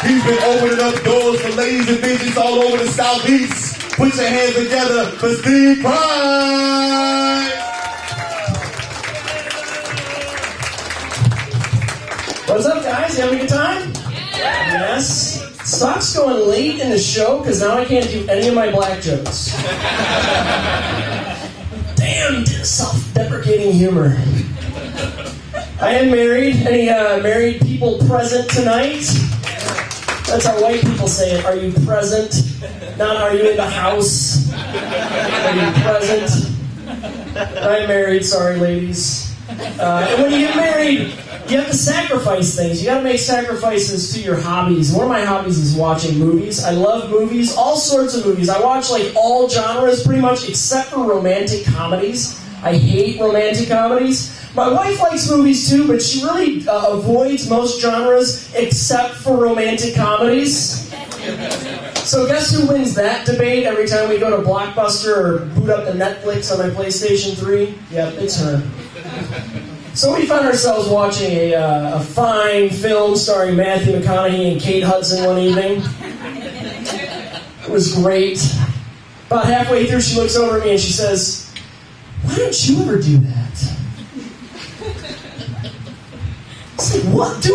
He's been opening up doors for ladies and bitches all over the Southeast. Put your hands together for Steve Price. What's up, guys? You having a good time? Yes. Stock's going late in the show because now I can't do any of my black jokes. Damn, self-deprecating humor. I am married. Any married people present tonight? That's how white people say it. Are you present? Not are you in the house? Are you present? I'm married. Sorry, ladies. And when you get married, you have to sacrifice things. You got to make sacrifices to your hobbies. One of my hobbies is watching movies. I love movies, all sorts of movies. I watch like all genres pretty much except for romantic comedies. I hate romantic comedies. My wife likes movies too, but she really avoids most genres except for romantic comedies. So guess who wins that debate every time we go to Blockbuster or boot up the Netflix on my PlayStation 3? Yep, it's her. So we found ourselves watching a fine film starring Matthew McConaughey and Kate Hudson one evening. It was great. About halfway through, she looks over at me and she says, "Why don't you ever do that?" I was like, "What? Do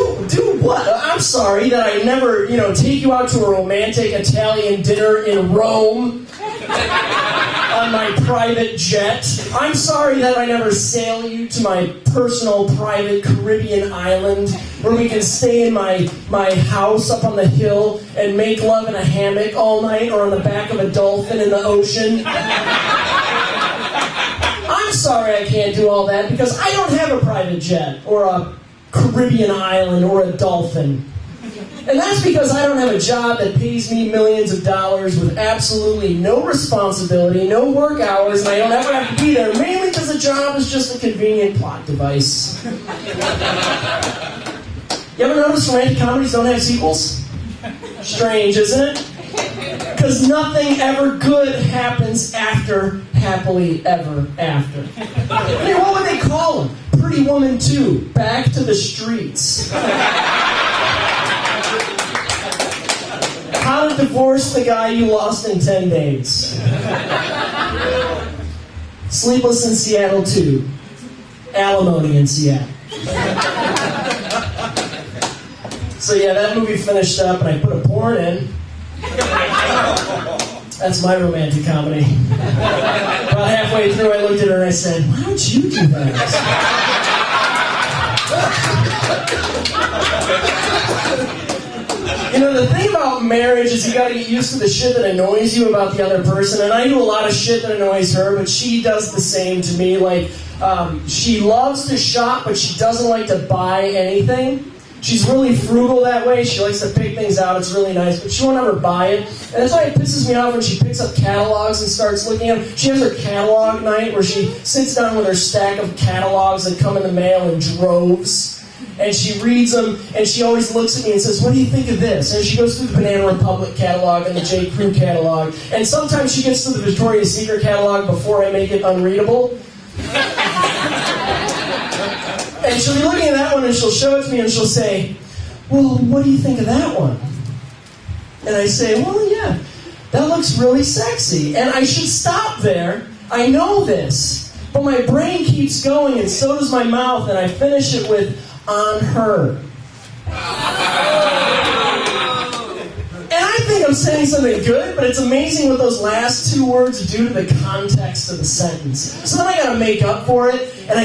what? I'm sorry that I never, take you out to a romantic Italian dinner in Rome on my private jet. I'm sorry that I never sail you to my personal private Caribbean island where we can stay in my house up on the hill and make love in a hammock all night or on the back of a dolphin in the ocean. I'm sorry I can't do all that because I don't have a private jet or a Caribbean island or a dolphin. And that's because I don't have a job that pays me millions of dollars with absolutely no responsibility, no work hours, and I don't ever have to be there, mainly because the job is just a convenient plot device." You ever notice romantic comedies don't have sequels? Strange, isn't it? Because nothing ever good happens after Happily Ever After. I mean, what would they call them? Pretty Woman 2, Back to the Streets. How to Divorce the Guy You Lost in 10 Days. Sleepless in Seattle 2. Alimony in Seattle. So yeah, that movie finished up and I put a porn in. That's my romantic comedy. About halfway through I looked at her and I said, "Why don't you do that?" The thing about marriage is you gotta get used to the shit that annoys you about the other person, and I do a lot of shit that annoys her, but she does the same to me. Like, she loves to shop, but she doesn't like to buy anything. She's really frugal that way. She likes to pick things out. It's really nice, but she won't ever buy it. And that's why it pisses me off when she picks up catalogs and starts looking at them. She has her catalog night where she sits down with her stack of catalogs that come in the mail in droves. And she reads them, and she always looks at me and says, "What do you think of this?" And she goes through the Banana Republic catalog and the J. Crew catalog. And sometimes she gets to the Victoria's Secret catalog before I make it unreadable. And she'll be looking at that one, and she'll show it to me, and she'll say, "Well, what do you think of that one?" And I say, "Well, yeah, that looks really sexy." And I should stop there. I know this. But my brain keeps going, and so does my mouth, and I finish it with, "On her." And I think I'm saying something good, but it's amazing what those last two words do to the context of the sentence. So then I gotta make up for it, and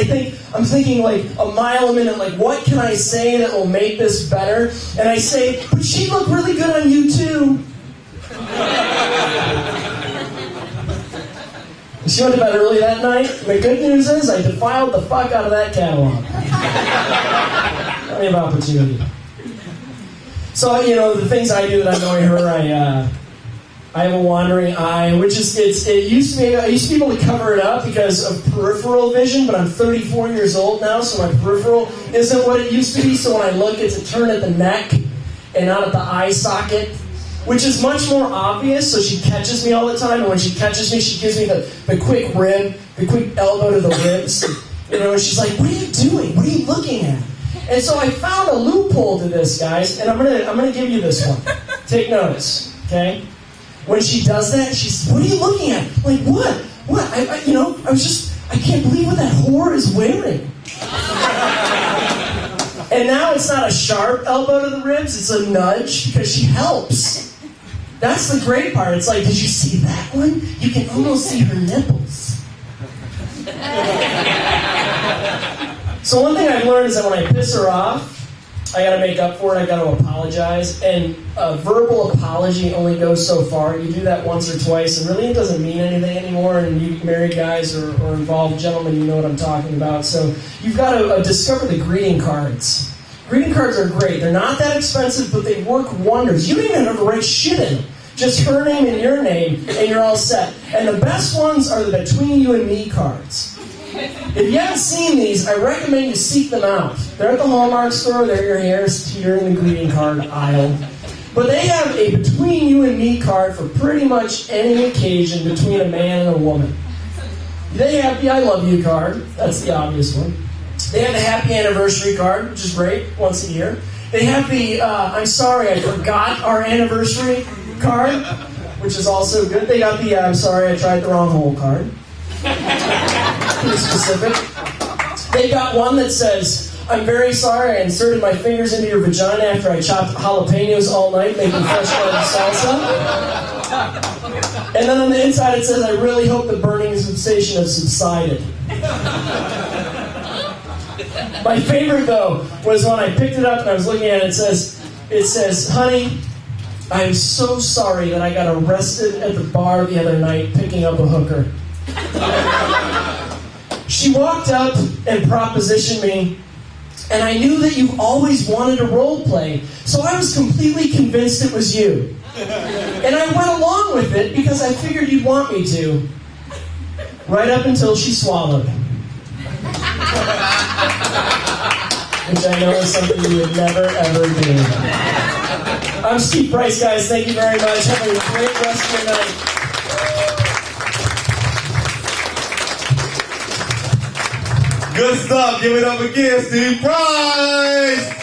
I'm thinking like a mile a minute, like, what can I say that will make this better? And I say, "But she'd look really good on you too." She went to bed early that night. The good news is I defiled the fuck out of that catalog. Plenty of opportunity. So, the things I do that annoy her, I have a wandering eye, which is, I used to be able to cover it up because of peripheral vision, but I'm 34 years old now, so my peripheral isn't what it used to be, so when I look, it's a turn at the neck and not at the eye socket, which is much more obvious, so she catches me all the time, and when she catches me, she gives me the quick elbow to the ribs, and she's like, "What are you doing? What are you looking at?" And so I found a loophole to this, guys, and I'm gonna give you this one. Take notice, okay? When she does that, she's, what are you looking at? Like, what? What? I can't believe what that whore is wearing. And now it's not a sharp elbow to the ribs, it's a nudge because she helps. That's the great part. It's like, did you see that one? You can almost see her nipples. So one thing I've learned is that when I piss her off, I gotta make up for it, I gotta apologize. And a verbal apology only goes so far. You do that once or twice, and really it doesn't mean anything anymore. And you married guys or involved gentlemen, you know what I'm talking about. So you've got to discover the greeting cards. Greeting cards are great. They're not that expensive, but they work wonders. You don't even have to write shit in them. Just her name and your name, and you're all set. And the best ones are the between you and me cards. If you haven't seen these, I recommend you seek them out. They're at the Hallmark store, they're your hair's here in the greeting card aisle. But they have a between you and me card for pretty much any occasion between a man and a woman. They have the I love you card, that's the obvious one. They have the happy anniversary card, which is great, once a year. They have the I'm sorry I forgot our anniversary card, which is also good. They got the I'm sorry I tried the wrong hole card. Pretty specific. They got one that says, I'm very sorry I inserted my fingers into your vagina after I chopped jalapenos all night making fresh salsa. And then on the inside it says, I really hope the burning sensation has subsided. My favorite, though, was when I picked it up and I was looking at it, it says, honey, I am so sorry that I got arrested at the bar the other night picking up a hooker. She walked up and propositioned me, and I knew that you've always wanted to role play, so I was completely convinced it was you. And I went along with it because I figured you'd want me to. Right up until she swallowed. Which I know is something you would never, ever do. I'm Steve Price, guys. Thank you very much. Have a great rest of your night. Good stuff. Give it up again, Steve Price.